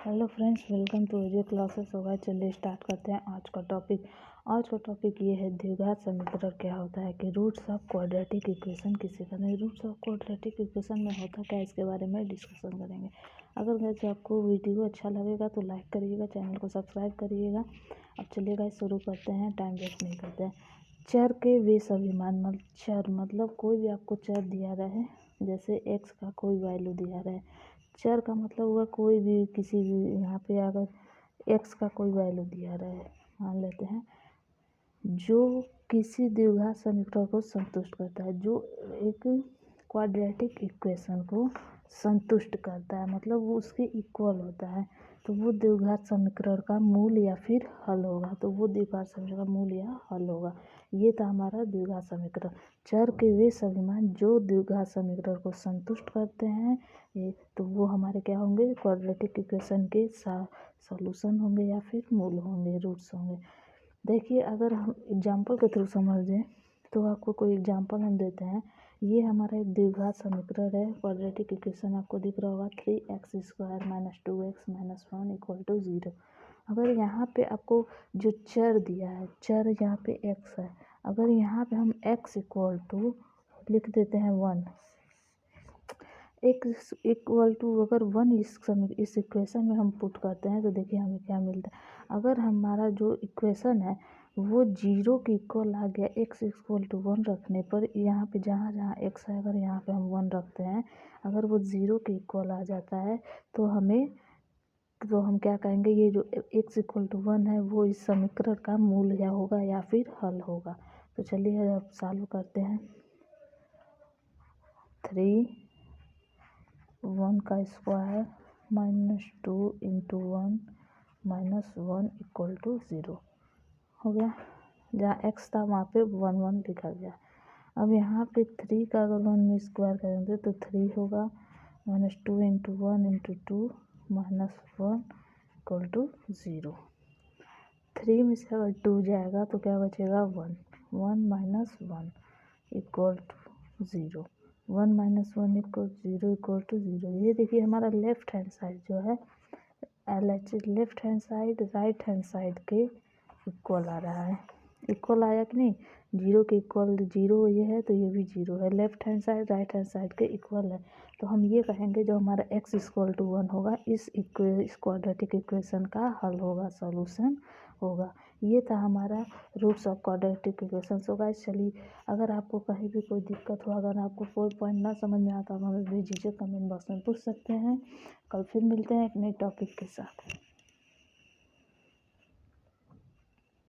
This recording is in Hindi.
Hello friends, welcome to AJ classes. होगा चलिए स्टार्ट करते हैं आज का टॉपिक ये है द्विघात समीकरण क्या होता है कि रूट्स ऑफ क्वाड्रेटिक इक्वेशन किसे कहते हैं। रूट्स ऑफ क्वाड्रेटिक इक्वेशन में होता क्या है, इसके बारे में डिस्कशन करेंगे। अगर गाइस आपको वीडियो अच्छा लगेगा तो लाइक करिएगा, चैनल को सब्सक्राइब करिएगा। अब चलिए गाइस शुरू करते हैं, टाइम वेस्ट नहीं करते हैं। चर के वे सभी मान, चर मतलब कोई भी आपको चर दिया रहे, जैसे एक्स का कोई वैल्यू दिया रहे। चर का मतलब हुआ कोई भी किसी भी, यहाँ पे अगर एक्स का कोई वैल्यू दिया रहे, मान लेते हैं, जो किसी द्विघात समीकरण को संतुष्ट करता है, जो एक क्वाड्रेटिक इक्वेशन को संतुष्ट करता है, मतलब वो उसके इक्वल होता है, तो वो द्विघात समीकरण का मूल या फिर हल होगा। तो वो द्विघात समीकरण का मूल या हल होगा। ये था हमारा द्विघात समीकरण। चर के वे सभी मान जो द्विघात समीकरण को संतुष्ट करते हैं, ये तो वो हमारे क्या होंगे, क्वाड्रेटिक इक्वेशन के सॉल्यूशन होंगे या फिर मूल होंगे, रूट्स होंगे। देखिए, अगर हम एग्जाम्पल के थ्रू समझें तो आपको कोई एग्जाम्पल हम देते हैं। ये हमारा एक द्विघात समीकरण है, क्वाड्रेटिक इक्वेशन आपको दिख रहा होगा 3x² - 2x - 1 = 0। अगर यहाँ पे आपको जो चर दिया है, चर यहाँ पे x है, अगर यहाँ पे हम x = लिख देते हैं 1, x = अगर 1 इस इक्वेशन में हम पुट करते हैं तो देखिए हमें क्या मिलता है। अगर हमारा जो इक्वेशन है वो 0 के इक्वल आ गया, x = 1 रखने पर, यहाँ पे जहाँ जहाँ x है अगर यहाँ पे हम 1 रखते हैं, अगर वो 0 के इक्वल आ जाता है तो हम क्या कहेंगे, ये जो x = 1 है वो इस समीकरण का मूल या होगा या फिर हल होगा। तो चलिए अब सॉल्व करते हैं। 3 1 का स्क्वायर -2 × 1 - 1 = 0 हो गया। जहाँ x था वहाँ पे 1 1 लिखा गया। अब यहाँ पे 3 का अगर 1 में स्क्वायर करेंगे तो 3 होगा, -2 × 1 × 2 - 1 = 0। 3 में से अगर 2 जाएगा तो क्या बचेगा, 1 1 - 1 = 0। 1 - 1 = 0। ये देखिए हमारा लेफ्ट हैंड साइड जो है, left hand side right hand side के इक्वल आ रहा है। इक्वल आया कि नहीं, 0 के इक्वल 0 ये है तो ये भी 0 है। Left hand side right hand side के इक्वल है, तो हम ये कहेंगे जो हमारा x = 1 होगा इस क्वाड्रेटिक इक्वेशन का हल होगा, सॉल्यूशन होगा। ये था हमारा roots of quadratic equation. So guys चलिए, अगर आपको कहीं भी कोई दिक्कत हो, अगर आपको कोई पॉइंट ना समझ में आता, आप हमें बेझिझक कमेंट बॉक्स में पूछ सकते हैं। कल फिर मिलते हैं एक नए टॉपिक के साथ।